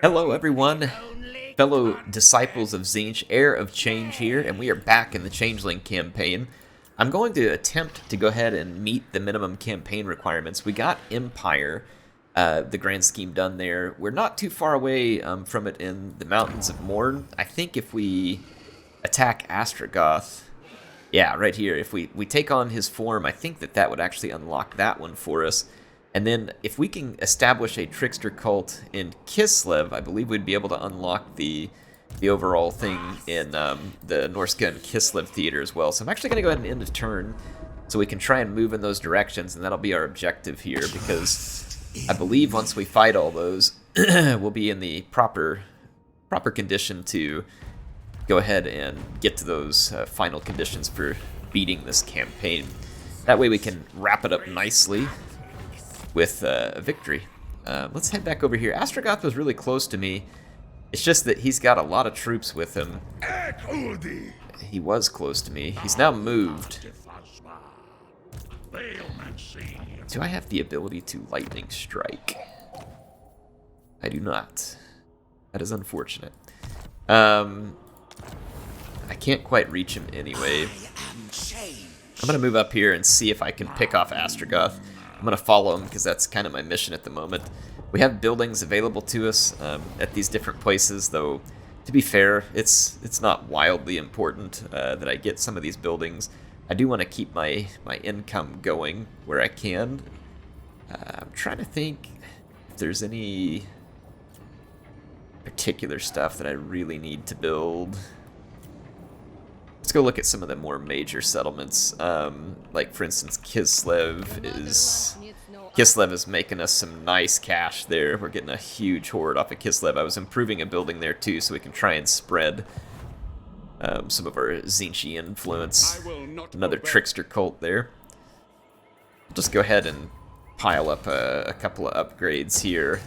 Hello, everyone, fellow disciples of Tzeentch, Heir of Change here, and we are back in the Changeling campaign. I'm going to attempt to go ahead and meet the minimum campaign requirements. We got Empire, the grand scheme done there. We're not too far away from it in the Mountains of Morn. I think if we attack Astragoth, yeah, right here, if we take on his form, I think that would actually unlock that one for us. And then if we can establish a trickster cult in Kislev, I believe we'd be able to unlock the overall thing in the Norsca Kislev theater as well. So I'm actually going to go ahead and end the turn so we can try and move in those directions, and that'll be our objective here, because I believe once we fight all those, we'll be in the proper condition to go ahead and get to those final conditions for beating this campaign. That way we can wrap it up nicely with a victory. Let's head back over here. Astragoth was really close to me. It's just that he's got a lot of troops with him. He was close to me. He's now moved. Do I have the ability to lightning strike? I do not. That is unfortunate. I can't quite reach him anyway. I'm gonna move up here and see if I can pick off Astragoth. I'm going to follow him because that's kind of my mission at the moment. We have buildings available to us at these different places, though, to be fair, it's not wildly important that I get some of these buildings. I do want to keep my income going where I can. I'm trying to think if there's any particular stuff that I really need to build. Let's go look at some of the more major settlements. Like, for instance, Kislev is making us some nice cash there. We're getting a huge horde off of Kislev. I was improving a building there, too, so we can try and spread some of our Tzeentch influence. Another trickster cult there. I'll just go ahead and pile up a couple of upgrades here.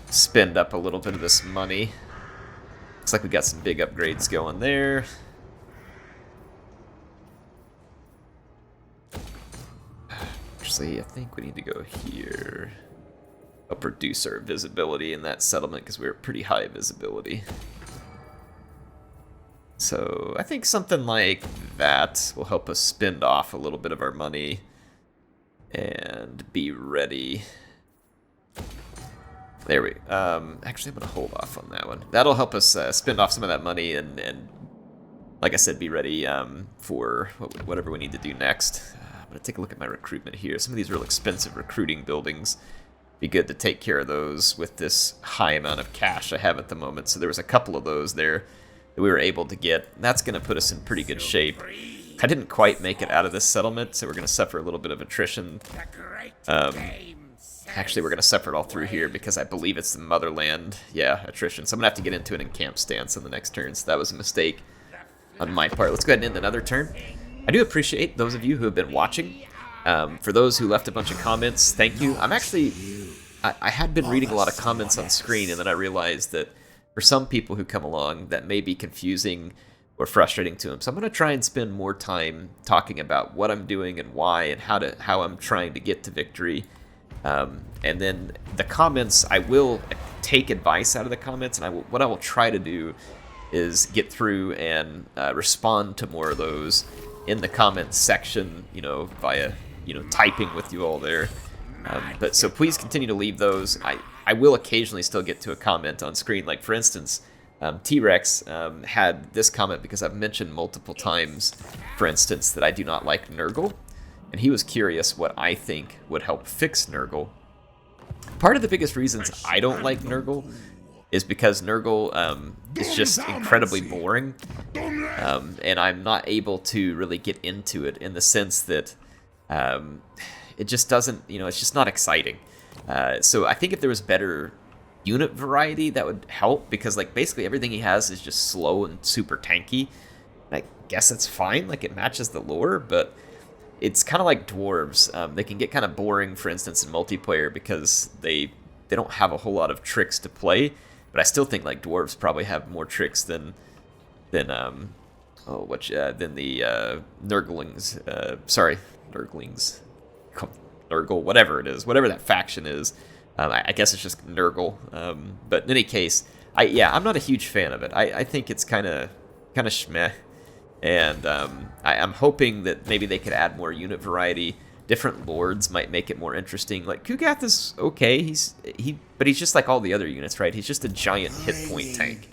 Spend up a little bit of this money. Looks like we got some big upgrades going there. Actually, I think we need to go here. I'll reduce our visibility in that settlement because we're pretty high visibility. So I think something like that will help us spend off a little bit of our money and be ready. There we go. Actually, I'm going to hold off on that one. That'll help us spend off some of that money and like I said, be ready for whatever we need to do next. I'm going to take a look at my recruitment here. Some of these real expensive recruiting buildings. Be good to take care of those with this high amount of cash I have at the moment. So there was a couple of those there that we were able to get. That's going to put us in pretty good shape. I didn't quite make it out of this settlement, so we're going to suffer a little bit of attrition. Actually, we're going to suffer it all through here because I believe it's the motherland. Yeah, attrition. So I'm going to have to get into an encamp stance on the next turn. So that was a mistake on my part. Let's go ahead and end another turn. I do appreciate those of you who have been watching. For those who left a bunch of comments, thank you. I had been reading a lot of comments on screen, and then I realized that for some people who come along, that may be confusing or frustrating to them. So I'm going to try and spend more time talking about what I'm doing and why, and how I'm trying to get to victory. And then the comments, I will take advice out of the comments, and what I will try to do is get through and respond to more of those in the comments section, via, typing with you all there. But so please continue to leave those. I will occasionally still get to a comment on screen. Like, for instance, T-Rex had this comment because I've mentioned multiple times, for instance, that I do not like Nurgle. And he was curious what I think would help fix Nurgle. Part of the biggest reasons I don't like Nurgle is because Nurgle is just incredibly boring, and I'm not able to really get into it in the sense that it just doesn't, it's just not exciting. So I think if there was better unit variety, that would help, because basically everything he has is just slow and super tanky. I guess it's fine, it matches the lore, but it's kind of like dwarves. They can get kind of boring, for instance, in multiplayer because they don't have a whole lot of tricks to play. But I still think dwarves probably have more tricks than the Nurglings. Nurgle, whatever it is, whatever that faction is. I guess it's just Nurgle. But in any case, I'm not a huge fan of it. I think it's kind of schmeh. And I'm hoping that maybe they could add more unit variety. Different lords might make it more interesting. Like Kugath is okay. But he's just like all the other units, right? He's just a giant hit point tank.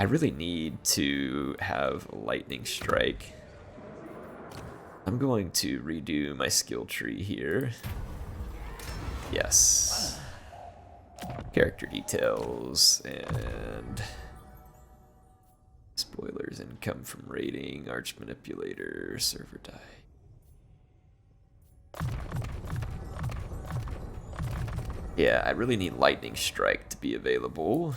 I really need to have a lightning strike. I'm going to redo my skill tree here. Yes. Character details and spoilers, income from rating, arch manipulator, server die. Yeah, I really need lightning strike to be available.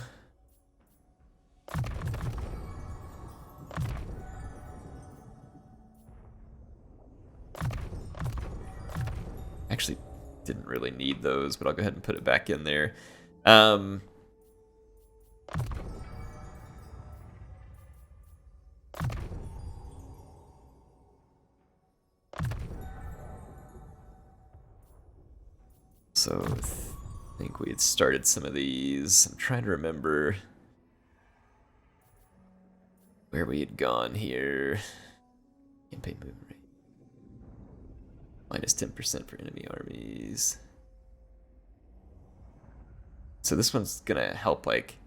Actually, didn't really need those, but I'll go ahead and put it back in there. So I think we had started some of these. I'm trying to remember where we had gone here. Campaign movement rate. Minus 10% for enemy armies. So this one's gonna help, like,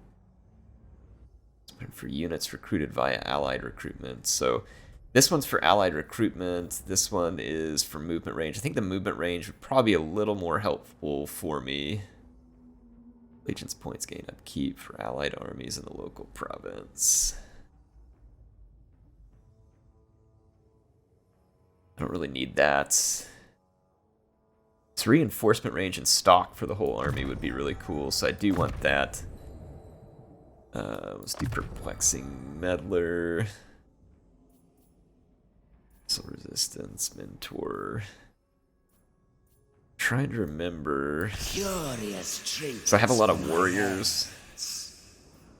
for units recruited via allied recruitment. So this one's for allied recruitment. This one is for movement range. I think the movement range would probably be a little more helpful for me. Legion's points gain upkeep for allied armies in the local province. I don't really need that. This reinforcement range and stock for the whole army would be really cool, so I do want that. Let's do Perplexing Meddler. Missile Resistance, Mentor. Trying to remember. So I have a lot of warriors.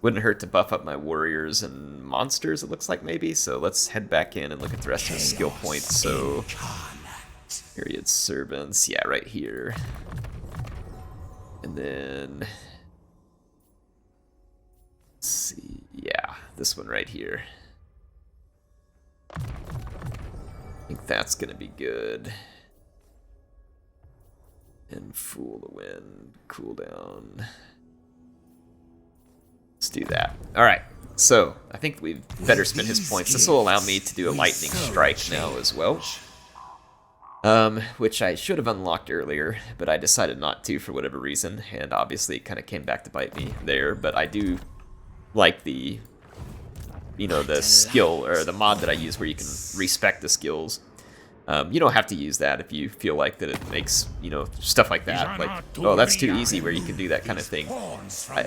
Wouldn't hurt to buff up my warriors and monsters, it looks like, maybe. So let's head back in and look at the rest of the skill points. So, period servants, yeah, right here. And then, let's see, yeah, this one right here. I think that's gonna be good. And Fool the Wind, cooldown. Let's do that. Alright, so I think we better spend his points. This will allow me to do a lightning strike now as well. Which I should have unlocked earlier, but I decided not to for whatever reason, and obviously it kind of came back to bite me there, but I do like the, you know, the skill, or the mod that I use where you can respec the skills. You don't have to use that if you feel like that it makes, you know, stuff like that. Like, oh, that's too easy where you can do that kind of thing.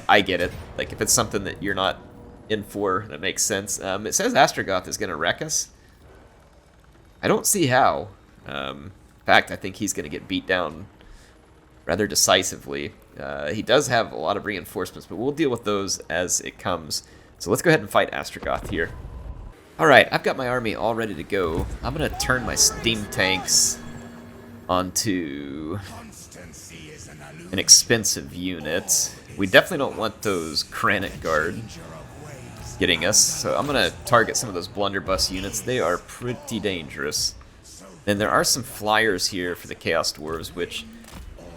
I get it. Like, if it's something that you're not in for, that makes sense. It says Astragoth is going to wreck us. I don't see how. In fact, I think he's going to get beat down rather decisively. He does have a lot of reinforcements, but we'll deal with those as it comes. So let's go ahead and fight Astragoth here. Alright, I've got my army all ready to go. I'm going to turn my steam tanks onto an expensive unit. We definitely don't want those Granite Guard getting us, so I'm going to target some of those blunderbuss units. They are pretty dangerous. And there are some flyers here for the Chaos Dwarves, which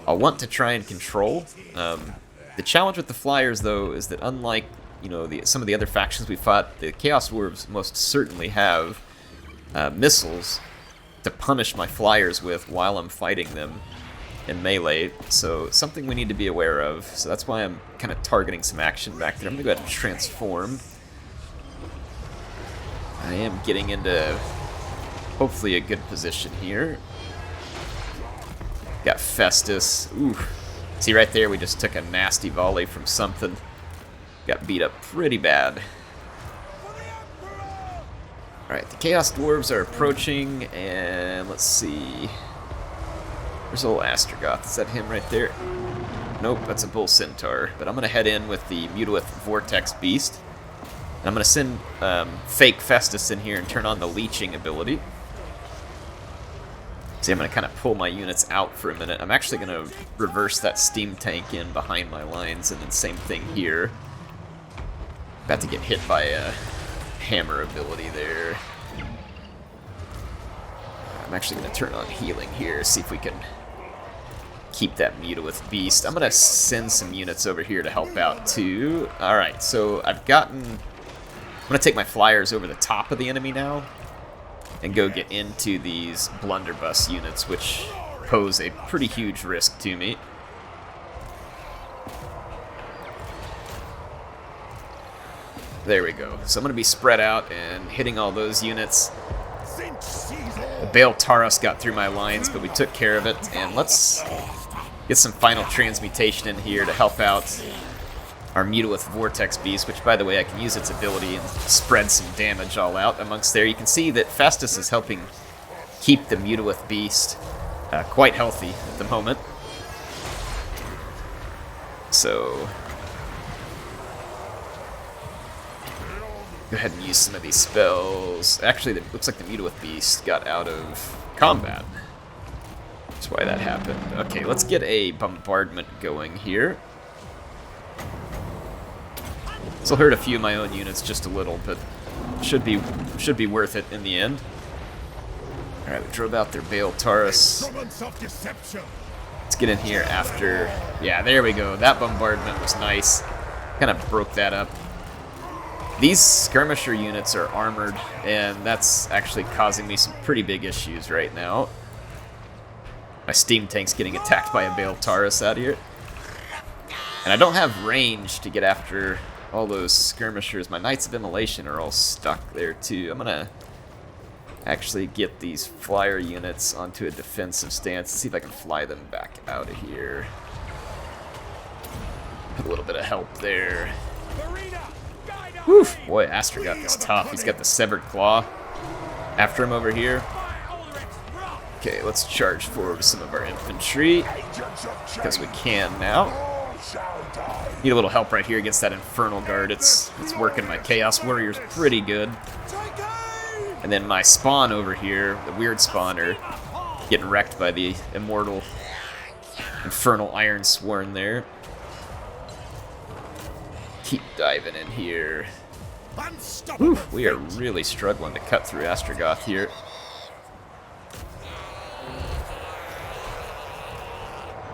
I'll want to try and control. The challenge with the flyers, though, is that unlike, you know, some of the other factions we fought, the Chaos Dwarves most certainly have missiles to punish my flyers with while I'm fighting them in melee, so something we need to be aware of. So that's why I'm kind of targeting some action back there. I'm going to go ahead and transform. I am getting into hopefully a good position here. Got Festus. Ooh. See right there, we just took a nasty volley from something. Got beat up pretty bad. Alright, the Chaos Dwarves are approaching, and let's see. Where's old Astragoth? Is that him right there? Nope, that's a Bull Centaur. But I'm going to head in with the Mutawith Vortex Beast. And I'm going to send fake Festus in here and turn on the leeching ability. See, I'm going to kind of pull my units out for a minute. I'm actually going to reverse that steam tank in behind my lines, and then same thing here. About to get hit by a hammer ability there. I'm actually going to turn on healing here, see if we can keep that Mutilith Beast. I'm going to send some units over here to help out too. Alright, so I'm going to take my flyers over the top of the enemy now and go get into these blunderbuss units, which pose a pretty huge risk to me. There we go. So I'm going to be spread out and hitting all those units. The Bale Taurus got through my lines, but we took care of it. And let's get some final transmutation in here to help out our Mutilith Vortex Beast, which, by the way, I can use its ability and spread some damage all out amongst there. You can see that Festus is helping keep the Mutilith Beast quite healthy at the moment. So go ahead and use some of these spells. Actually, it looks like the Mutilith Beast got out of combat. That's why that happened. Okay, let's get a bombardment going here. This will hurt a few of my own units just a little, but should be worth it in the end. All right, we drove out their Bale Taurus. Let's get in here after. Yeah, there we go. That bombardment was nice. Kind of broke that up. These skirmisher units are armored, and that's actually causing me some pretty big issues right now. My steam tank's getting attacked by a Bale Taurus out here. And I don't have range to get after all those skirmishers. My Knights of Immolation are all stuck there too. I'm gonna actually get these flyer units onto a defensive stance. See if I can fly them back out of here. Put a little bit of help there. Whew, boy, Astragoth is tough. He's got the Severed Claw after him over here. Okay, let's charge forward with some of our infantry, because we can now. Need a little help right here against that Infernal Guard. It's working my Chaos Warriors pretty good. And then my spawn over here, the weird spawner, getting wrecked by the immortal Infernal Iron Sworn there. Keep diving in here. Whew, we are really struggling to cut through Astragoth here.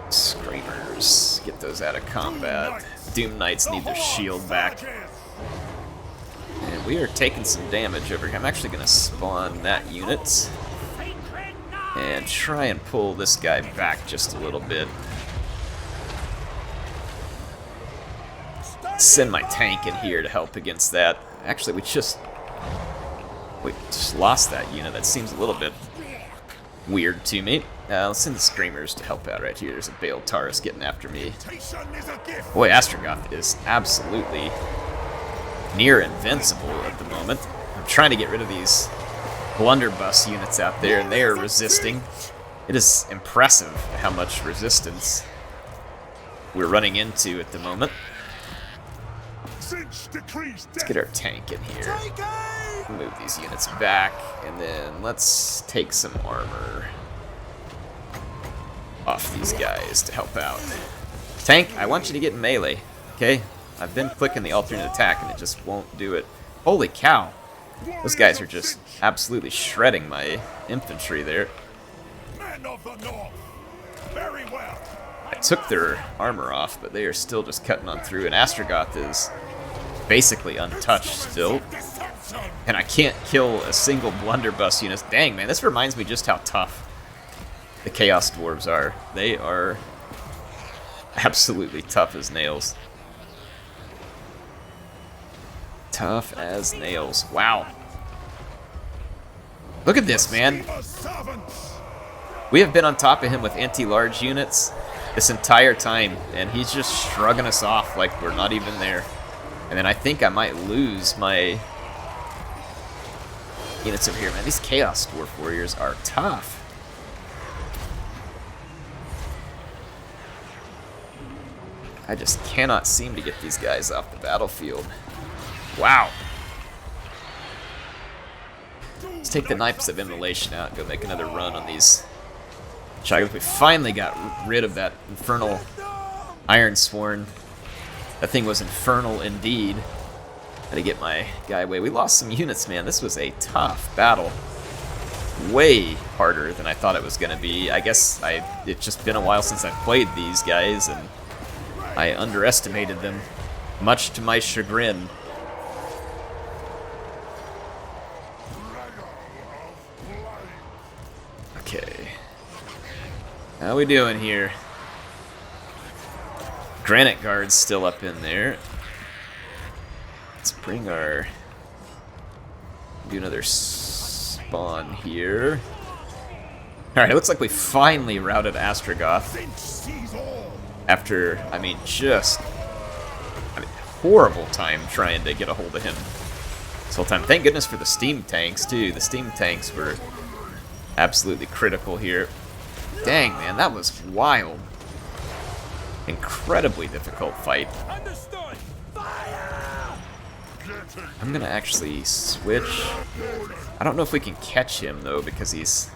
Screamers, get those out of combat. Doom Knights need their shield back. And we are taking some damage over here. I'm actually going to spawn that unit and try and pull this guy back just a little bit. Send my tank in here to help against that. Actually, we just lost that unit. That seems a little bit weird to me. Let's send the Screamers to help out right here. There's a Bale Taurus getting after me. Boy, Astragoth is absolutely near invincible at the moment. I'm trying to get rid of these blunderbuss units out there, and they are resisting. It is impressive how much resistance we're running into at the moment. Let's get our tank in here. Move these units back, and then let's take some armor off these guys to help out. Tank, I want you to get in melee, okay? I've been clicking the alternate attack, and it just won't do it. Holy cow. Those guys are just absolutely shredding my infantry there. I took their armor off, but they are still just cutting on through, and Astragoth is basically untouched still. And I can't kill a single blunderbuss unit. Dang, man, this reminds me just how tough the Chaos Dwarves are. They are absolutely tough as nails. Tough as nails. Wow. Look at this, man. We have been on top of him with anti-large units this entire time, and he's just shrugging us off like we're not even there. And then I think I might lose my units over here. Man, these Chaos Dwarf Warriors are tough. I just cannot seem to get these guys off the battlefield. Wow. Let's take the Knights of Immolation out and go make another run on these Astragoth, we finally got rid of that infernal Ironsworn. That thing was infernal indeed. Had to get my guy away. We lost some units, man. This was a tough battle. Way harder than I thought it was going to be. I guess it's just been a while since I've played these guys, and I underestimated them, much to my chagrin. Okay. How we doing here? Granite Guard's still up in there. Let's bring our... do another spawn here. Alright, it looks like we finally routed Astragoth. After, horrible time trying to get a hold of him this whole time. Thank goodness for the steam tanks, too. The steam tanks were absolutely critical here. Dang, man, that was wild. Incredibly difficult fight. I'm gonna actually switch. I don't know if we can catch him, though, because he's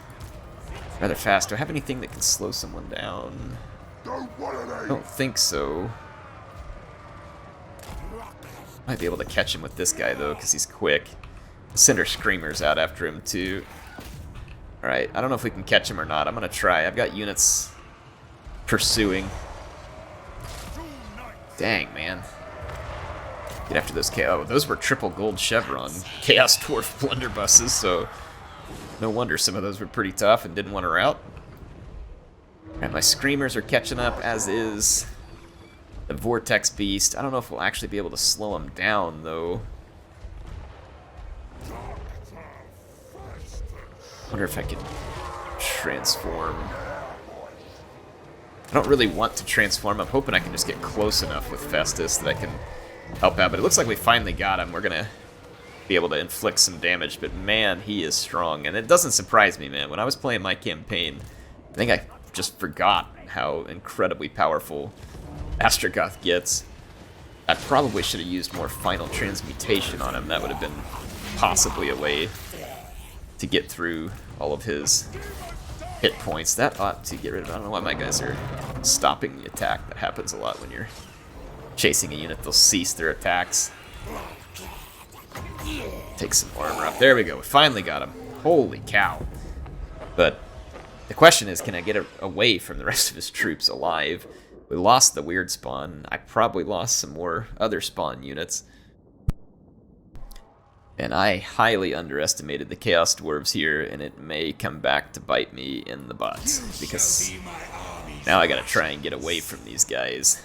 rather fast. Do I have anything that can slow someone down? I don't think so. Might be able to catch him with this guy, though, because he's quick. Send our Screamers out after him, too. Alright, I don't know if we can catch him or not. I'm gonna try. I've got units pursuing. Dang, man. Get after those chaos. Oh, those were triple gold chevron Chaos Dwarf blunderbusses, so no wonder some of those were pretty tough and didn't want to rout. Alright, my Screamers are catching up, as is the Vortex Beast. I don't know if we'll actually be able to slow him down, though. Wonder if I can transform. I don't really want to transform. I'm hoping I can just get close enough with Festus that I can help out. But it looks like we finally got him. We're going to be able to inflict some damage. But man, he is strong. And it doesn't surprise me, man. When I was playing my campaign, I think I just forgot how incredibly powerful Astragoth gets. I probably should have used more Final Transmutation on him. That would have been possibly a way to get through all of his hit points. That ought to get rid of it. I don't know why my guys are stopping the attack. That happens a lot when you're chasing a unit. They'll cease their attacks. Take some armor up. There we go. We finally got him. Holy cow. But the question is, can I get away from the rest of his troops alive? We lost the weird spawn. I probably lost some more other spawn units. And I highly underestimated the Chaos Dwarves here, and it may come back to bite me in the butt, because now I gotta try and get away from these guys.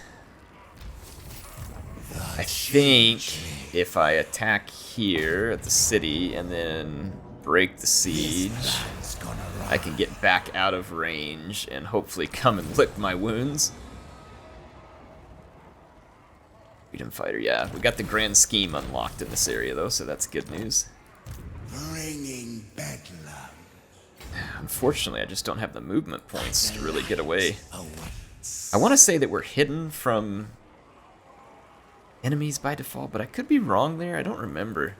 I think if I attack here at the city and then break the siege, I can get back out of range and hopefully come and lick my wounds. Freedom Fighter, yeah. We got the grand scheme unlocked in this area, though, so that's good news. Bringing bedlam. Unfortunately, I just don't have the movement points to really get away. I want to say that we're hidden from enemies by default, but I could be wrong there. I don't remember.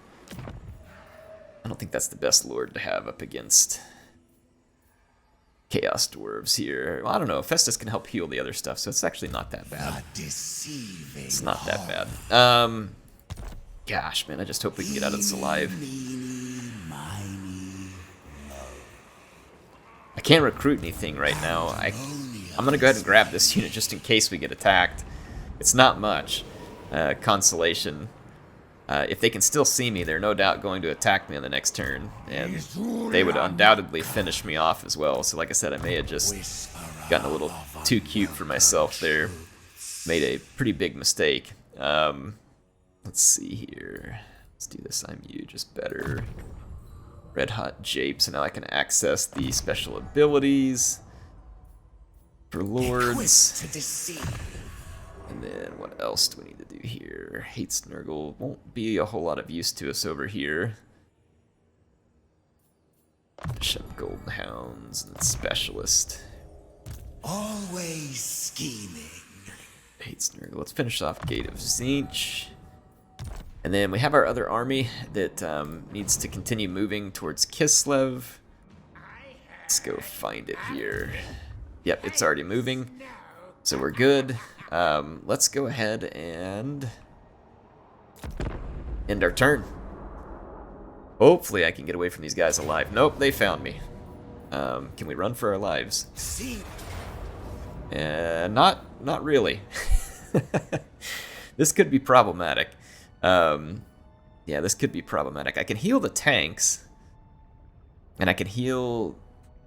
I don't think that's the best lord to have up against Chaos Dwarves here. Well, I don't know. Festus can help heal the other stuff, so it's actually not that bad. It's not that bad. Gosh, man, I just hope we can get out of this alive. I can't recruit anything right now. I'm going to go ahead and grab this unit just in case we get attacked. It's not much. Consolation. If they can still see me, they're no doubt going to attack me on the next turn, and they would undoubtedly finish me off as well. So like I said, I may have just gotten a little too cute for myself there. Made a pretty big mistake. Let's see here. Let's do this. I'm you, just better. Red Hot Jape, so now I can access the special abilities for lords. And then what else do we need to do here? Hate Snurgle won't be a whole lot of use to us over here. Bishop Golden Hounds and Specialist. Always scheming. Hate Snurgle. Let's finish off Gate of Zinch. And then we have our other army that needs to continue moving towards Kislev. Let's go find it here. Yep, it's already moving. So we're good. Let's go ahead and end our turn. Hopefully I can get away from these guys alive. Nope, they found me. Can we run for our lives? Not really. This could be problematic. Yeah, this could be problematic. I can heal the tanks. And I can heal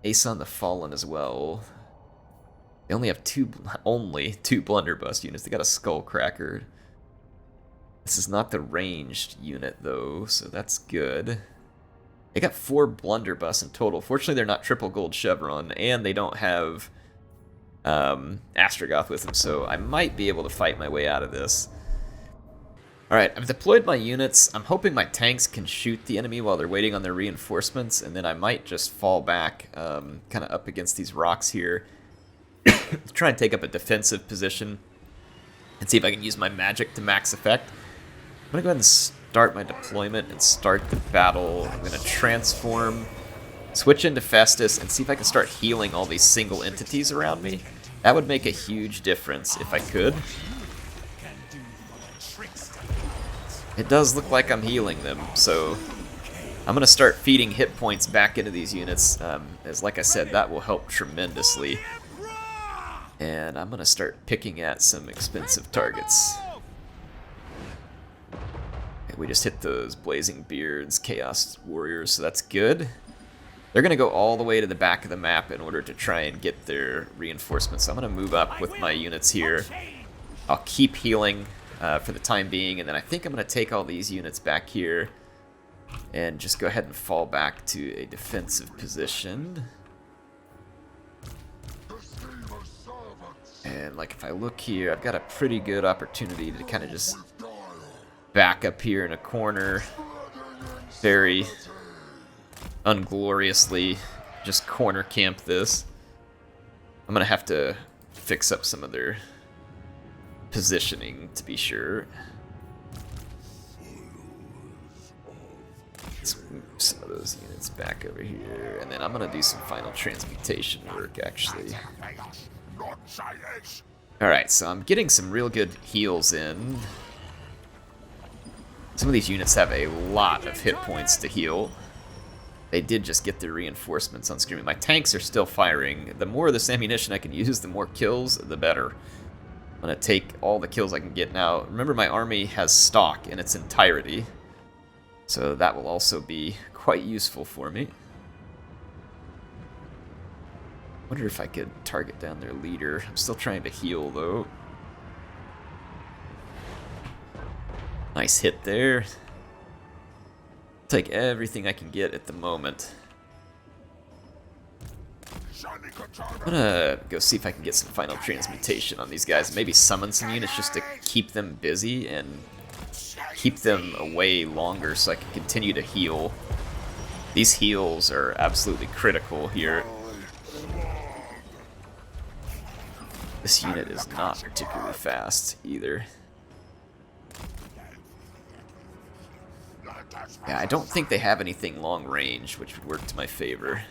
Aeson the Fallen as well. They only have two blunderbuss units. They got a Skullcracker. This is not the ranged unit though, so that's good. They got 4 blunderbuss in total. Fortunately, they're not triple gold chevron, and they don't have Astragoth with them, so I might be able to fight my way out of this. Alright, I've deployed my units. I'm hoping my tanks can shoot the enemy while they're waiting on their reinforcements, and then I might just fall back kind of up against these rocks here. Try and take up a defensive position and see if I can use my magic to max effect. I'm going to go ahead and start my deployment and start the battle. I'm going to transform, switch into Festus, and see if I can start healing all these single entities around me. That would make a huge difference if I could. It does look like I'm healing them, so I'm going to start feeding hit points back into these units, as like I said, that will help tremendously. And I'm going to start picking at some expensive targets. Okay, we just hit those Blazing Beards, Chaos Warriors, so that's good. They're going to go all the way to the back of the map in order to try and get their reinforcements. So I'm going to move up with my units here. I'll keep healing for the time being, and then I think I'm going to take all these units back here and just go ahead and fall back to a defensive position. And like if I look here, I've got a pretty good opportunity to kind of just back up here in a corner, very ungloriously just corner camp this. I'm going to have to fix up some of their positioning to be sure. Let's move some of those units back over here, and then I'm going to do some final transmutation work actually. Alright, so I'm getting some real good heals in. Some of these units have a lot of hit points to heal. They did just get their reinforcements on screen. My tanks are still firing. The more of this ammunition I can use, the more kills, the better. I'm going to take all the kills I can get now. Remember, my army has stock in its entirety, so that will also be quite useful for me. Wonder if I could target down their leader. I'm still trying to heal, though. Nice hit there. Take everything I can get at the moment. I'm gonna go see if I can get some final transmutation on these guys. Maybe summon some units just to keep them busy and keep them away longer so I can continue to heal. These heals are absolutely critical here. This unit is not particularly fast either. Yeah, I don't think they have anything long range, which would work to my favor.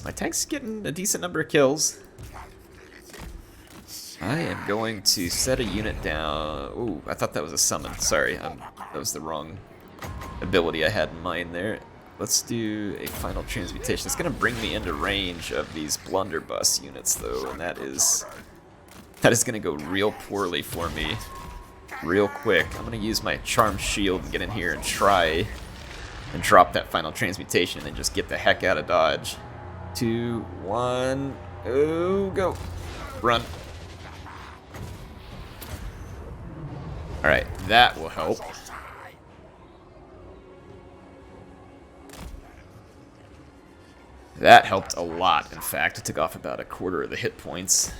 My tank's getting a decent number of kills. I am going to set a unit down. Ooh, I thought that was a summon. Sorry, that was the wrong ability I had in mind there. Let's do a final transmutation. It's going to bring me into range of these blunderbuss units, though, and that is going to go real poorly for me real quick. I'm going to use my Charm Shield and get in here and try and drop that final transmutation and then just get the heck out of dodge. 2, 1, oh, go. Run. Alright, that will help. That helped a lot, in fact. It took off about a quarter of the hit points.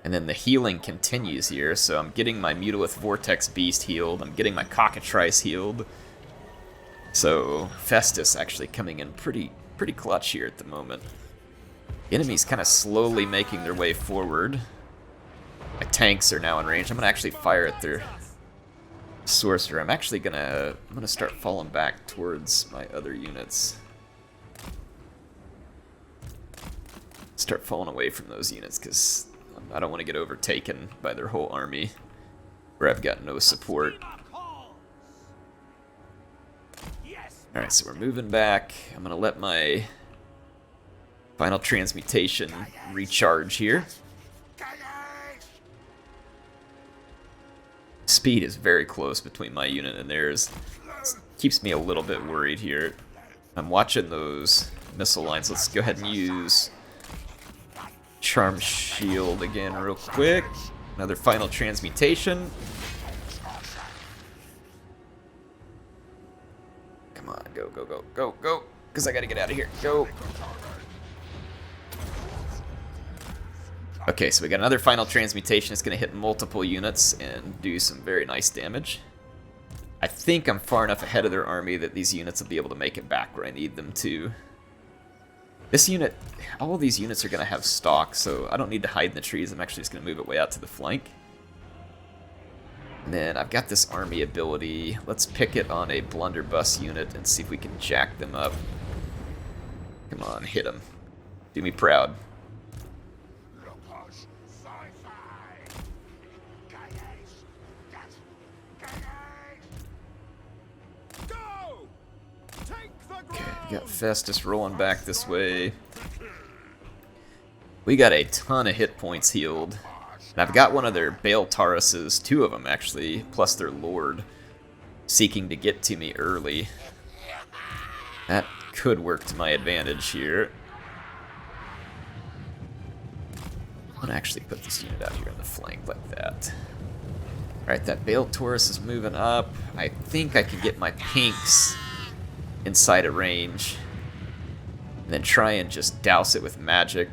And then the healing continues here, so I'm getting my Mutilith Vortex Beast healed, I'm getting my Cockatrice healed. So Festus actually coming in pretty clutch here at the moment. The enemy's kind of slowly making their way forward. I tanks are now in range. I'm gonna actually fire at their sorcerer. I'm gonna start falling back towards my other units. Start falling away from those units because I don't want to get overtaken by their whole army where I've got no support. Alright, so we're moving back. I'm gonna let my final transmutation recharge here. Speed is very close between my unit and theirs. Keeps me a little bit worried here. I'm watching those missile lines. Let's go ahead and use Charm Shield again real quick. Another final transmutation. Come on, go, go, go, go, go. Because I gotta get out of here. Go. Okay, so we got another final transmutation. It's going to hit multiple units and do some very nice damage. I think I'm far enough ahead of their army that these units will be able to make it back where I need them to. This unit, all of these units are going to have stock, so I don't need to hide in the trees. I'm actually just going to move it way out to the flank. And then I've got this army ability. Let's pick it on a blunderbuss unit and see if we can jack them up. Come on, hit them. Do me proud. Got Festus rolling back this way. We got a ton of hit points healed. And I've got one of their Baal Tauruses, 2 of them actually, plus their Lord, seeking to get to me early. That could work to my advantage here. I'm gonna actually put this unit out here in the flank like that. Alright, that Baal Taurus is moving up. I think I can get my pinks inside a range and then try and just douse it with magic.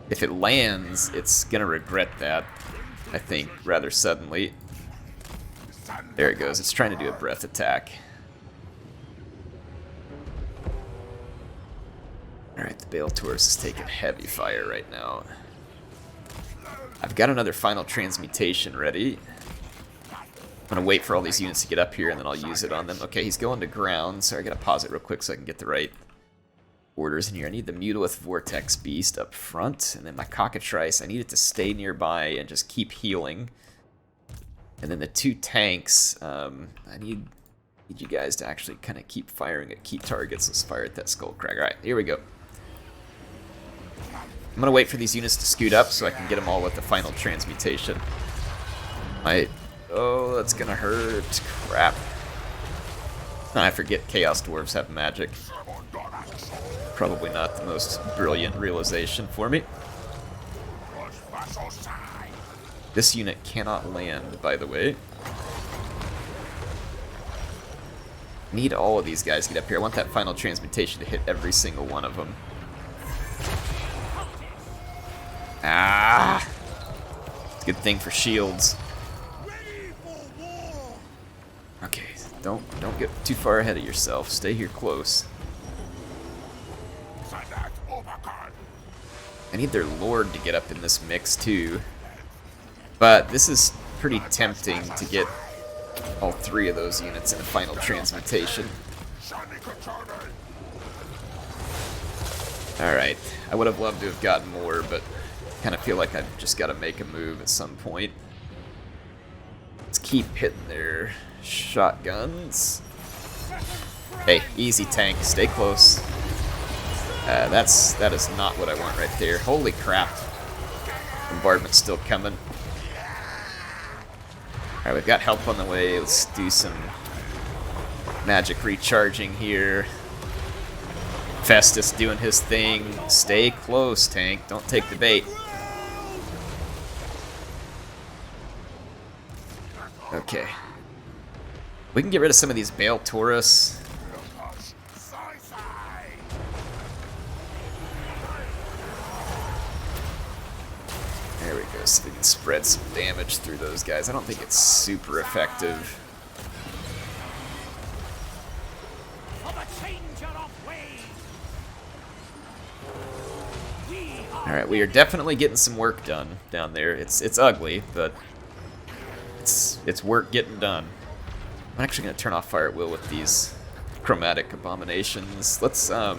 If it lands, it's gonna regret that, I think, rather suddenly. There it goes. It's trying to do a breath attack. Alright, the Baal Taurus is taking heavy fire right now. I've got another final transmutation ready. I'm going to wait for all these units to get up here, and then I'll use it on them. Okay, he's going to ground. Sorry, I got to pause it real quick so I can get the right orders in here. I need the Mutalith Vortex Beast up front, and then my Cockatrice, I need it to stay nearby and just keep healing. And then the 2 tanks, I need you guys to actually kind of keep firing at key targets. Let's fire at that Skullcrag. Alright, here we go. I'm going to wait for these units to scoot up so I can get them all with the final transmutation. Oh, that's gonna hurt. Crap. I forget Chaos Dwarves have magic. Probably not the most brilliant realization for me. This unit cannot land, by the way. Need all of these guys to get up here. I want that final transmutation to hit every single one of them. Ah! It's a good thing for shields. Okay, don't get too far ahead of yourself. Stay here close. I need their Lord to get up in this mix too. But this is pretty tempting to get all 3 of those units in a final transmutation. Alright, I would have loved to have gotten more, but I kind of feel like I've just got to make a move at some point. Let's keep hitting their shotguns. Hey, easy tank, stay close. That is not what I want right there. Holy crap. Bombardment's still coming. Alright, we've got help on the way. Let's do some magic recharging here. Festus doing his thing. Stay close, tank. Don't take the bait. Okay. We can get rid of some of these Baal Taurus. There we go, so we can spread some damage through those guys. I don't think it's super effective. Alright, we are definitely getting some work done down there. It's ugly, but it's work getting done. I'm actually going to turn off Fire at Will with these chromatic abominations. Let's go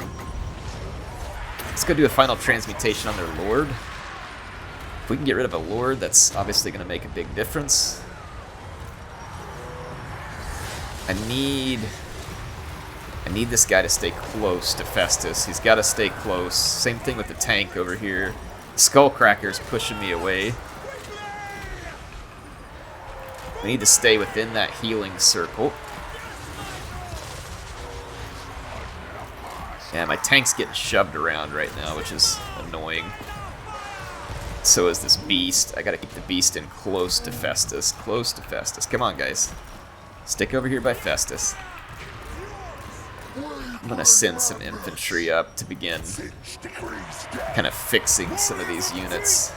do a final transmutation on their Lord. If we can get rid of a Lord, that's obviously going to make a big difference. I need this guy to stay close to Festus. He's got to stay close. Same thing with the tank over here. Skullcracker's pushing me away. We need to stay within that healing circle. Yeah, my tank's getting shoved around right now, which is annoying. So is this beast. I gotta keep the beast in close to Festus. Close to Festus. Come on, guys. Stick over here by Festus. I'm gonna send some infantry up to begin kind of fixing some of these units.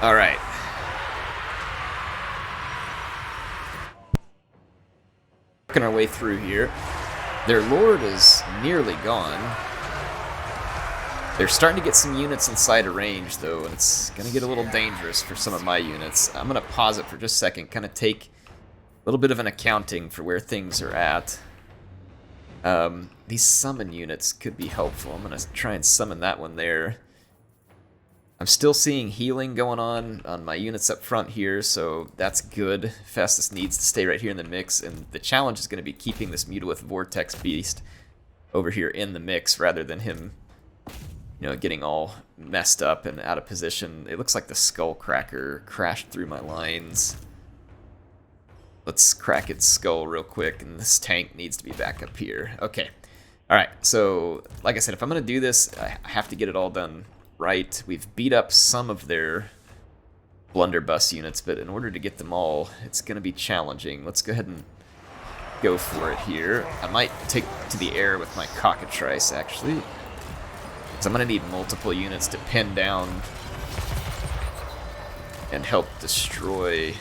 Alright. Working our way through here. Their Lord is nearly gone. They're starting to get some units inside of range, though, and it's going to get a little dangerous for some of my units. I'm going to pause it for just a second, kind of take a little bit of an accounting for where things are at. These summon units could be helpful. I'm going to try and summon that one there. I'm still seeing healing going on my units up front here, so that's good. Festus needs to stay right here in the mix, and the challenge is going to be keeping this Mutilith Vortex Beast over here in the mix rather than him, you know, getting all messed up and out of position. It looks like the Skullcracker crashed through my lines. Let's crack its skull real quick, and this tank needs to be back up here. Okay. Alright, so, like I said, if I'm going to do this, I have to get it all done right. We've beat up some of their blunderbuss units, but in order to get them all, it's going to be challenging. Let's go ahead and go for it here. I might take to the air with my cockatrice, actually. So I'm going to need multiple units to pin down and help destroy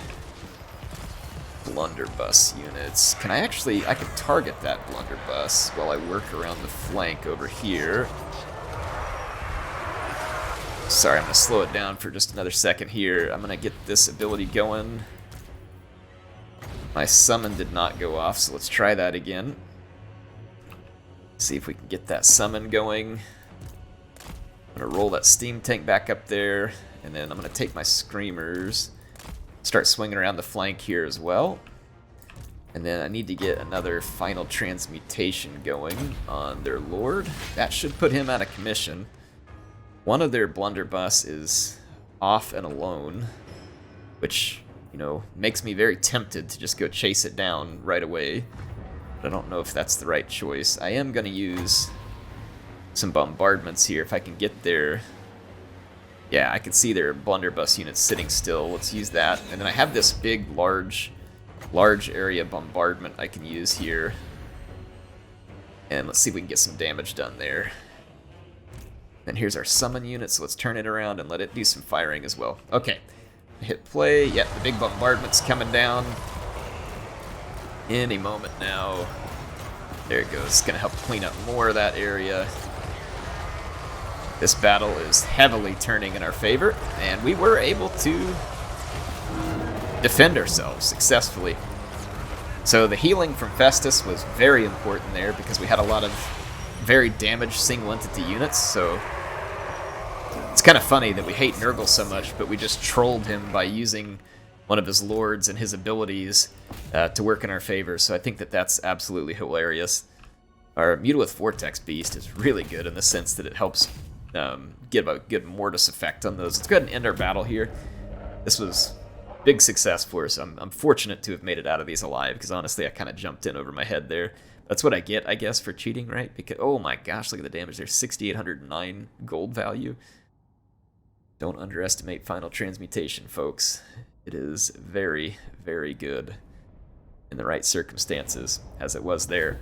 blunderbuss units. Can I actually... I can target that blunderbuss while I work around the flank over here. Sorry, I'm going to slow it down for just another second here. I'm going to get this ability going. My summon did not go off, so let's try that again. See if we can get that summon going. I'm going to roll that steam tank back up there, and then I'm going to take my screamers, start swinging around the flank here as well. And then I need to get another final transmutation going on their Lord. That should put him out of commission. One of their blunderbuss is off and alone, which, you know, makes me very tempted to just go chase it down right away. But I don't know if that's the right choice. I am going to use some bombardments here if I can get there. Yeah, I can see their blunderbuss units sitting still. Let's use that. And then I have this big, large area bombardment I can use here. And let's see if we can get some damage done there. And here's our summon unit, so let's turn it around and let it do some firing as well. Okay, hit play. Yeah, the big bombardment's coming down any moment now. There it goes. It's going to help clean up more of that area. This battle is heavily turning in our favor, and we were able to defend ourselves successfully. So the healing from Festus was very important there because we had a lot of very damaged single entity units, so it's kind of funny that we hate Nurgle so much, but we just trolled him by using one of his lords and his abilities to work in our favor, so I think that that's absolutely hilarious. Our Mutilith Vortex Beast is really good in the sense that it helps give a good Mortis effect on those. Let's go ahead and end our battle here. This was big success for us. I'm fortunate to have made it out of these alive, because honestly I kind of jumped in over my head there. That's what I get, I guess, for cheating, right? Because, oh my gosh, look at the damage there. 6,809 gold value. Don't underestimate Final Transmutation, folks. It is very, very good in the right circumstances, as it was there.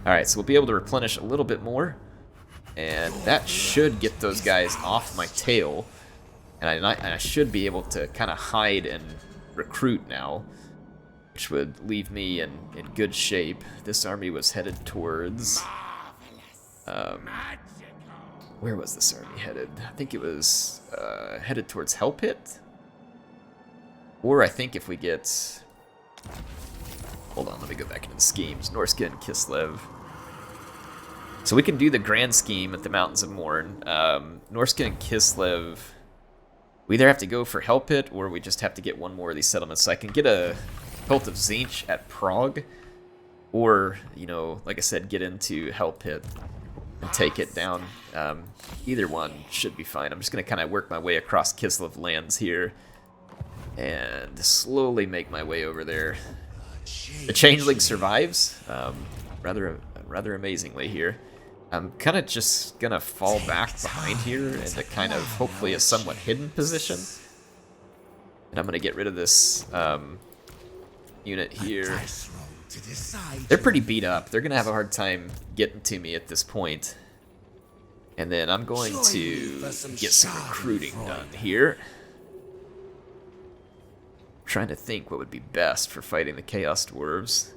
Alright, so we'll be able to replenish a little bit more, and that should get those guys off my tail, and I should be able to kind of hide and recruit now, which would leave me in good shape. This army was headed towards Where was this army headed? I think it was headed towards Hell Pit. Or I think if we get... Hold on, let me go back into the schemes. Norsca and Kislev. So we can do the grand scheme at the Mountains of Morn. Norsca and Kislev... We either have to go for Hell Pit, or we just have to get one more of these settlements. So I can get a Cult of Tzeentch at Prague, or, you know, like I said, get into Hell Pit and take it down. Either one should be fine. I'm just going to kind of work my way across Kislev lands here and slowly make my way over there. The Changeling survives, rather amazingly here. I'm kind of just going to fall back behind here into kind of hopefully a somewhat hidden position. And I'm going to get rid of this unit here. They're pretty beat up. They're going to have a hard time getting to me at this point. And then I'm going to get some recruiting done here. I'm trying to think what would be best for fighting the Chaos Dwarves.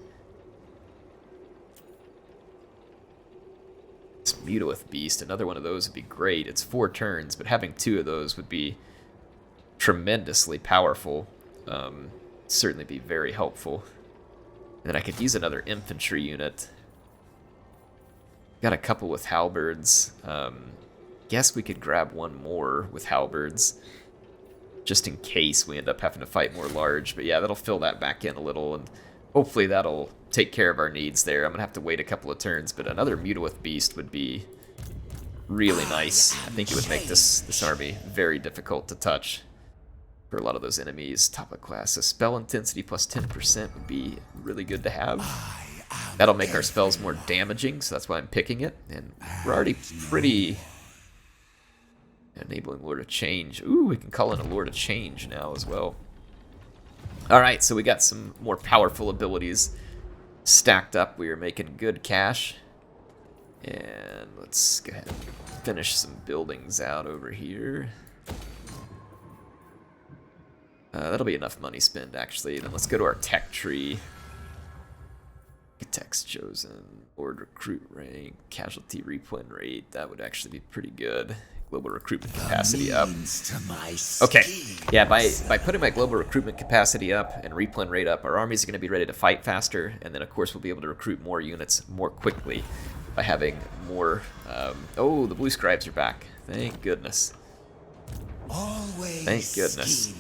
This Mutawith Beast, another one of those would be great. It's 4 turns, but having 2 of those would be tremendously powerful. Certainly be very helpful. And then I could use another infantry unit. Got a couple with halberds. Guess we could grab one more with halberds, just in case we end up having to fight more large. But yeah, that'll fill that back in a little, and hopefully that'll take care of our needs there. I'm gonna have to wait a couple of turns, but another Mutawith Beast would be really nice. I think it would make this army very difficult to touch for a lot of those enemies. Top of class, so spell intensity plus 10% would be really good to have. That'll make our spells more damaging, so that's why I'm picking it. And we're already pretty... Enabling Lord of Change. Ooh, we can call in a Lord of Change now as well. Alright, so we got some more powerful abilities stacked up. We are making good cash. And let's go ahead and finish some buildings out over here. That'll be enough money spent, actually. Then let's go to our tech tree. Architects chosen, Lord recruit rank, casualty replen rate. That would actually be pretty good. Global recruitment capacity up. Okay, yeah, by putting my global recruitment capacity up and replen rate up, our armies are going to be ready to fight faster, and then of course we'll be able to recruit more units more quickly by having more... oh, the blue scribes are back. Thank goodness. Thank goodness.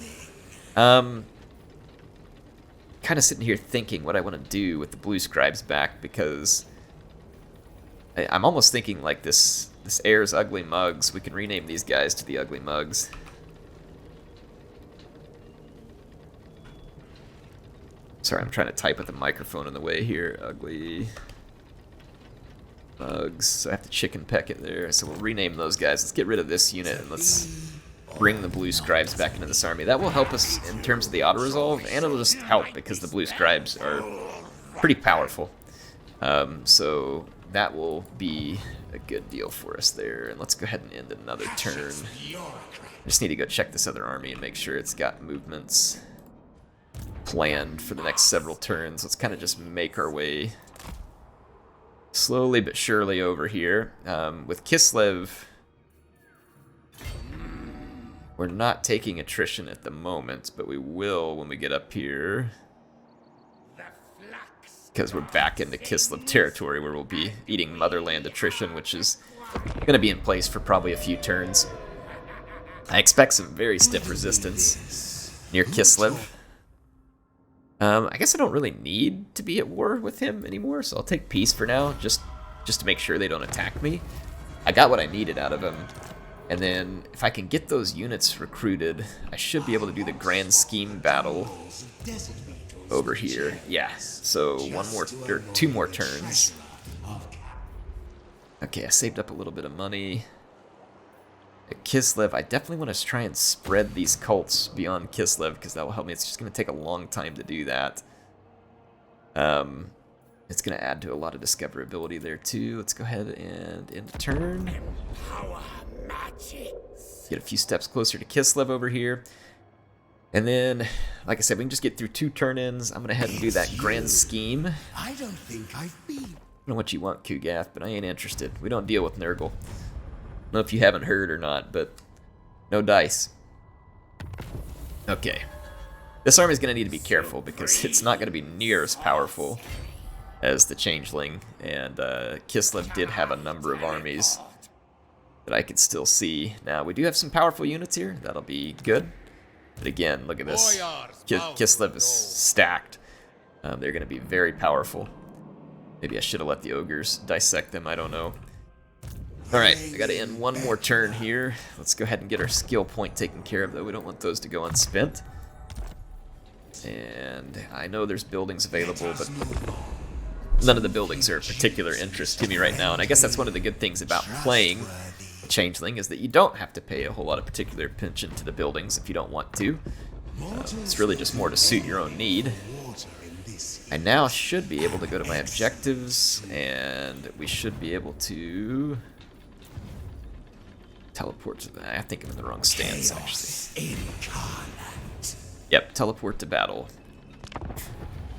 Kind of sitting here thinking what I want to do with the blue scribes back, because I'm almost thinking like this Heir's Ugly Mugs. We can rename these guys to the Ugly Mugs. Sorry, I'm trying to type with the microphone in the way here. Ugly Mugs. So I have to chicken peck it there. So we'll rename those guys. Let's get rid of this unit and let's bring the blue scribes back into this army. That will help us in terms of the auto-resolve, and it'll just help because the blue scribes are pretty powerful. So that will be a good deal for us there. And let's go ahead and end another turn. I just need to go check this other army and make sure it's got movements planned for the next several turns. Let's kind of just make our way slowly but surely over here. With Kislev, we're not taking attrition at the moment, but we will when we get up here, because we're back into Kislev territory where we'll be eating motherland attrition, which is going to be in place for probably a few turns. I expect some very stiff resistance near Kislev. I guess I don't really need to be at war with him anymore, so I'll take peace for now, just to make sure they don't attack me. I got what I needed out of him. And then, if I can get those units recruited, I should be able to do the grand scheme battle over here. Yeah, so 2 more turns. Okay, I saved up a little bit of money. At Kislev, I definitely want to try and spread these cults beyond Kislev, because that will help me. It's just going to take a long time to do that. It's going to add to a lot of discoverability there, too. Let's go ahead and end a turn. Get a few steps closer to Kislev over here. And then, like I said, we can just get through 2 turn-ins. I'm going to head and do that grand scheme. I don't think I've been. I don't know what you want, Kugath, but I ain't interested. We don't deal with Nurgle. know if you haven't heard or not, but no dice. Okay. This army's going to need to be careful because it's not going to be near as powerful as the Changeling, and Kislev did have a number of armies that I could still see. Now, we do have some powerful units here. That'll be good. But again, look at this. Kislev is stacked. They're going to be very powerful. Maybe I should have let the ogres dissect them. I don't know. Alright, I got to end one more turn here. Let's go ahead and get our skill point taken care of, though. We don't want those to go unspent. And I know there's buildings available, but none of the buildings are of particular interest to me right now. And I guess that's one of the good things about playing Changeling, is that you don't have to pay a whole lot of particular attention to the buildings if you don't want to. It's really just more to suit your own need. I now should be able to go to my objectives, and we should be able to teleport to that. I think I'm in the wrong stance, actually. Yep, teleport to battle.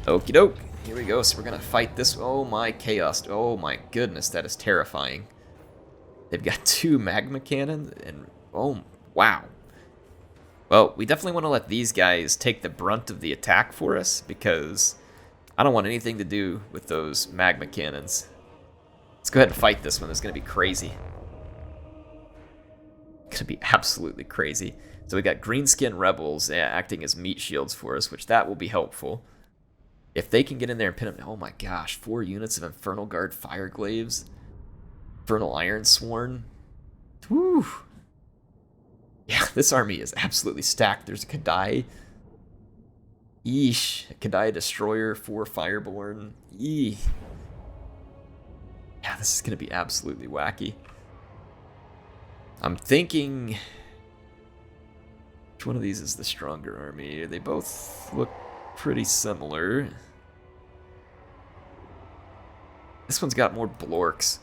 Okie doke. Here we go. So we're gonna fight this. Oh my chaos. Oh my goodness, that is terrifying. They've got 2 magma cannons, and oh wow. Well, we definitely want to let these guys take the brunt of the attack for us, because I don't want anything to do with those magma cannons. Let's go ahead and fight this one. It's gonna be crazy. It's gonna be absolutely crazy. So we got greenskin rebels acting as meat shields for us, which that will be helpful. If they can get in there and pin them, oh my gosh, 4 units of Infernal Guard Fireglaves, Infernal Iron Sworn. Whew. Yeah, this army is absolutely stacked. There's a Kadai. Yeesh. A Kadai Destroyer, 4 Fireborn. Yee. Yeah, this is going to be absolutely wacky. I'm thinking, which one of these is the stronger army? They both look pretty similar. This one's got more Blorks.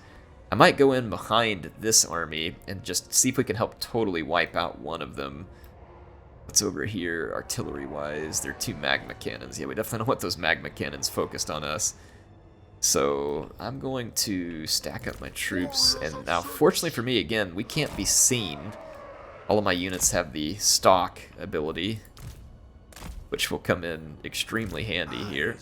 I might go in behind this army and just see if we can help totally wipe out one of them. What's over here, artillery-wise? They're 2 magma cannons. Yeah, we definitely don't want those magma cannons focused on us. So I'm going to stack up my troops. And now, fortunately for me, again, we can't be seen. All of my units have the stalk ability, which will come in extremely handy here.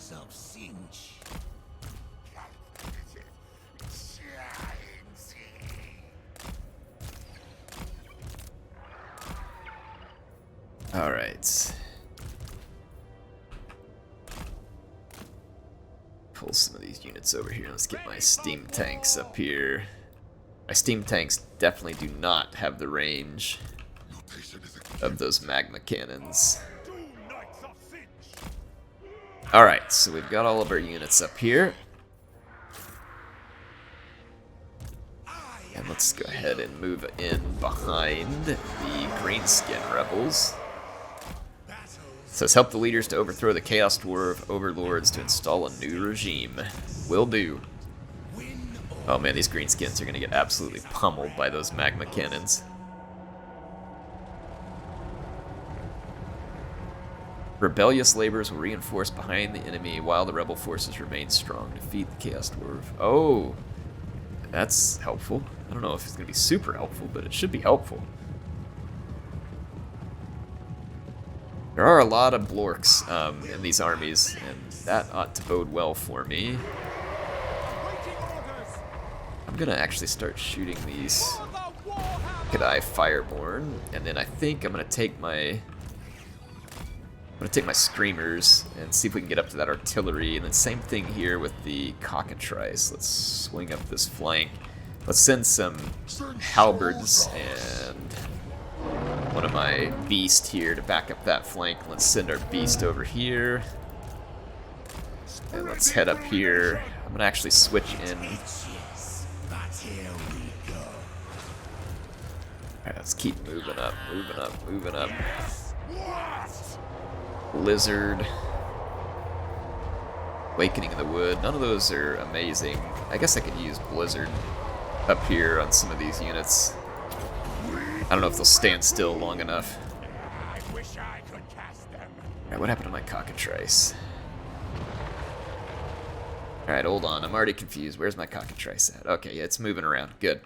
Alright. Pull some of these units over here. Let's get my steam tanks up here. My steam tanks definitely do not have the range of those magma cannons. Alright, so we've got all of our units up here. And let's go ahead and move in behind the greenskin rebels. It says, help the leaders to overthrow the Chaos Dwarf overlords to install a new regime. Will do. Oh man, these greenskins are going to get absolutely pummeled by those magma cannons. Rebellious labors will reinforce behind the enemy while the rebel forces remain strong. Defeat the Chaos Dwarf. Oh, that's helpful. I don't know if it's going to be super helpful, but it should be helpful. There are a lot of Blorks in these armies, and that ought to bode well for me. I'm going to actually start shooting these Kadai Fireborn, and then I think I'm going to take my Screamers and see if we can get up to that artillery, and then same thing here with the Cockatrice. Let's swing up this flank. Let's send some halberds and one of my beast here to back up that flank. Let's send our beast over here. And let's head up here. I'm gonna actually switch in. Alright, let's keep moving up, moving up, moving up. Blizzard. Awakening in the Wood. None of those are amazing. I guess I could use Blizzard up here on some of these units. I don't know if they'll stand still long enough. Alright, what happened to my Cockatrice? Alright, hold on. I'm already confused. Where's my Cockatrice at? Okay, yeah, it's moving around. Good.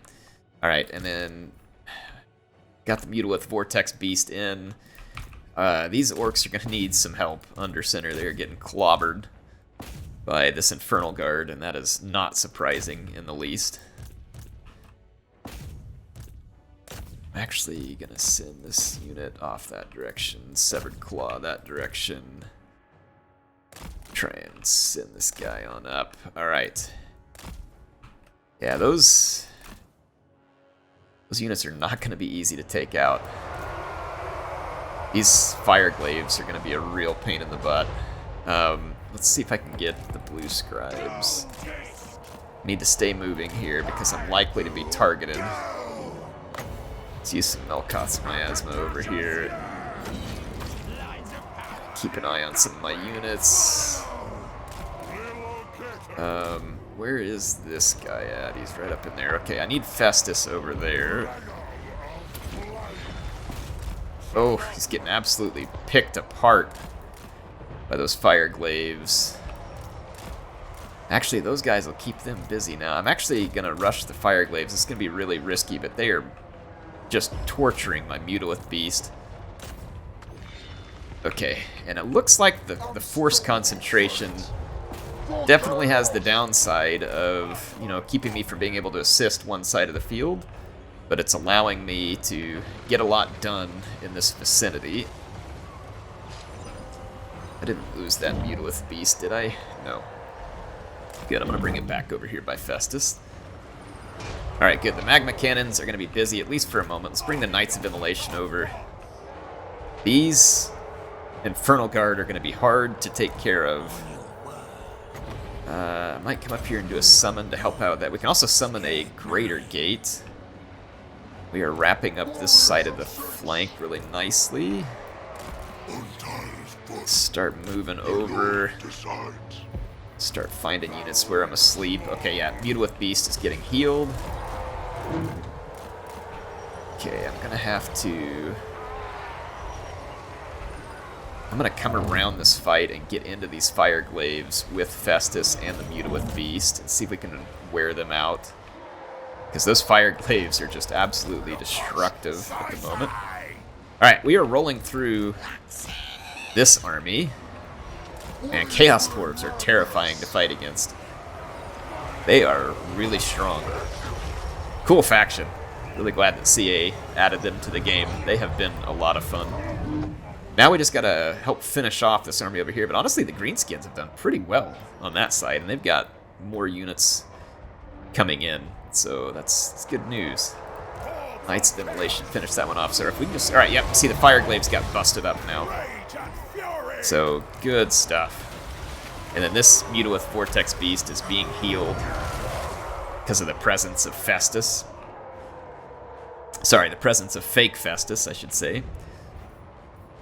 Alright, and then got the Mutalith Vortex Beast in. These orcs are going to need some help under center. They're getting clobbered by this Infernal Guard, and that is not surprising in the least. I'm actually going to send this unit off that direction. Severed Claw that direction. Try and send this guy on up. Alright. Yeah, those units are not going to be easy to take out. These fire glaives are going to be a real pain in the butt. Let's see if I can get the blue scribes. Need to stay moving here because I'm likely to be targeted. Let's use some Melkoth's Miasma over here. Keep an eye on some of my units. Where is this guy at? He's right up in there. Okay, I need Festus over there. Oh, he's getting absolutely picked apart by those fire glaives. Actually, those guys will keep them busy now. I'm actually going to rush the fire glaives. It's going to be really risky, but they are just torturing my Mutalith Beast. Okay, and it looks like the force concentration definitely has the downside of, you know, keeping me from being able to assist one side of the field, but it's allowing me to get a lot done in this vicinity. I didn't lose that Mutalith Beast, did I? No. Good, I'm going to bring it back over here by Festus. Alright, good. The Magma Cannons are going to be busy, at least for a moment. Let's bring the Knights of Immolation over. These Infernal Guard are going to be hard to take care of. I might come up here and do a summon to help out with that. We can also summon a Greater Gate. We are wrapping up this side of the flank really nicely. Start moving over. Start finding units where I'm asleep. Okay, yeah, Mutalith Beast is getting healed. Okay, I'm gonna have to... I'm gonna come around this fight and get into these fire glaives with Festus and the Mutalith Beast and see if we can wear them out. Because those fire glaives are just absolutely destructive at the moment. Alright, we are rolling through this army. And Chaos Dwarves are terrifying to fight against. They are really strong. Cool faction. Really glad that CA added them to the game. They have been a lot of fun. Now we just gotta help finish off this army over here, but honestly the Greenskins have done pretty well on that side, and they've got more units coming in, so that's good news. Knights of Immolation, finish that one off, so if we can just... Alright, yep, see the Fire Glaives got busted up now. So, good stuff. And then this Mutalith Vortex Beast is being healed because of the presence of Festus. Sorry, the presence of fake Festus, I should say.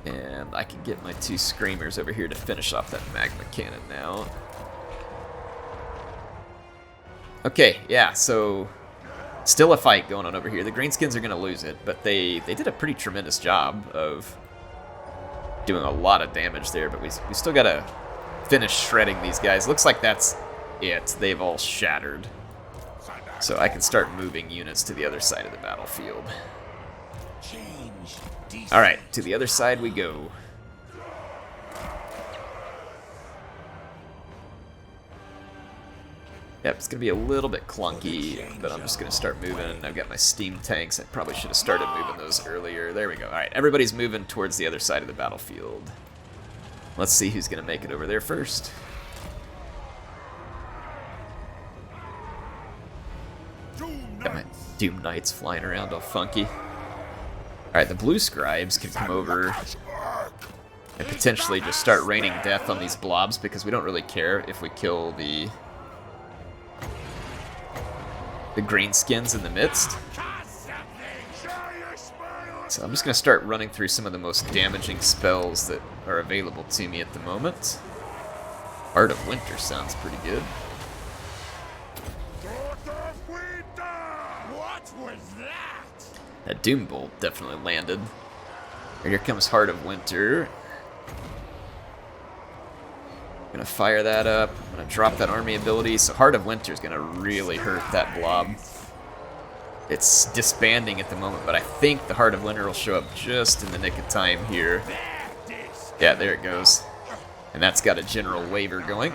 And I can get my two Screamers over here to finish off that Magma Cannon now. Okay, yeah, so still a fight going on over here. The Greenskins are going to lose it, but they did a pretty tremendous job of doing a lot of damage there, but we still got to finish shredding these guys. Looks like that's it. They've all shattered. So I can start moving units to the other side of the battlefield. Alright, to the other side we go. Yep, it's going to be a little bit clunky, but I'm just going to start moving. I've got my steam tanks. I probably should have started moving those earlier. There we go. Alright, everybody's moving towards the other side of the battlefield. Let's see who's going to make it over there first. Got my Doom Knights flying around all funky. Alright, the blue scribes can come over and potentially just start raining death on these blobs because we don't really care if we kill the greenskins in the midst. So I'm just going to start running through some of the most damaging spells that are available to me at the moment. Art of Winter sounds pretty good. What was that? That Doom Bolt definitely landed. Here comes Heart of Winter. I'm gonna fire that up. I'm gonna drop that army ability. So Heart of Winter is gonna really hurt that blob. It's disbanding at the moment, but I think the Heart of Winter will show up just in the nick of time here. Yeah, there it goes. And that's got a general waiver going.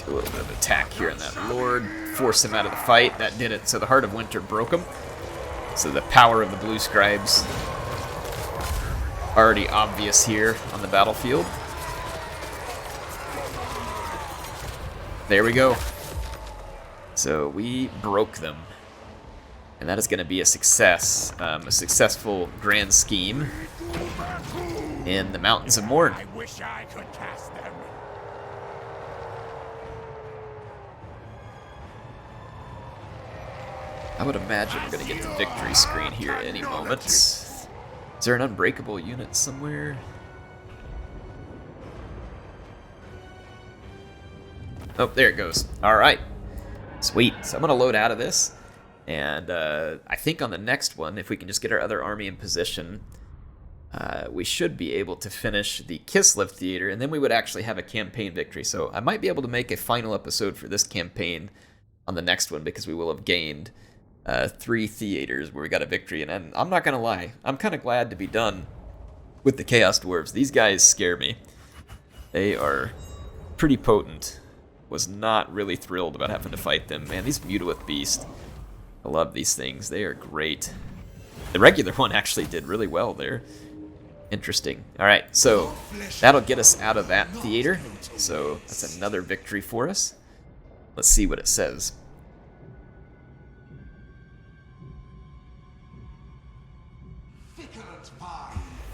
Do a little bit of attack here on that Lord. Force him out of the fight. That did it. So the Heart of Winter broke him. So the power of the Blue Scribes already obvious here on the battlefield. There we go. So we broke them. And that is going to be a success. A successful grand scheme in the Mountains of Morn. I wish I could cast them. I would imagine we're going to get the victory screen here any moment. Is there an unbreakable unit somewhere? Oh, there it goes. All right. Sweet. So I'm going to load out of this. And I think on the next one, if we can just get our other army in position, we should be able to finish the Kislev Theater, and then we would actually have a campaign victory. So I might be able to make a final episode for this campaign on the next one, because we will have gained 3 theaters where we got a victory. And I'm not going to lie, I'm kind of glad to be done with the Chaos Dwarves. These guys scare me. They are pretty potent. Was not really thrilled about having to fight them. Man, these Mutilith Beasts, I love these things. They are great. The regular one actually did really well there. Interesting. All right, so that'll get us out of that theater. So that's another victory for us. Let's see what it says.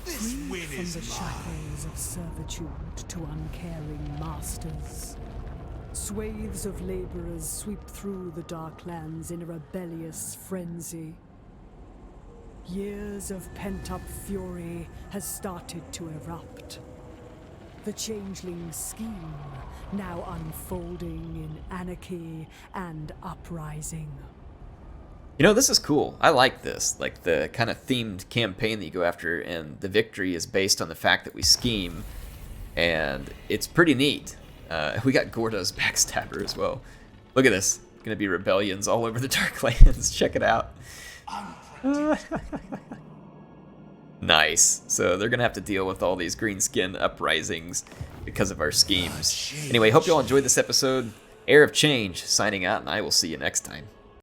This win From is the mine. shackles of servitude to uncaring masters, swathes of laborers sweep through the Darklands in a rebellious frenzy. Years of pent-up fury has started to erupt. The Changeling scheme now unfolding in anarchy and uprising. You know, this is cool. I like this. Like the kind of themed campaign that you go after, and the victory is based on the fact that we scheme, and it's pretty neat. We got Gordo's Backstabber as well. Look at this. Gonna be rebellions all over the Darklands. Check it out. Nice. So they're gonna have to deal with all these greenskin uprisings because of our schemes. Anyway, hope you all enjoyed this episode. Heir of Change signing out, and I will see you next time.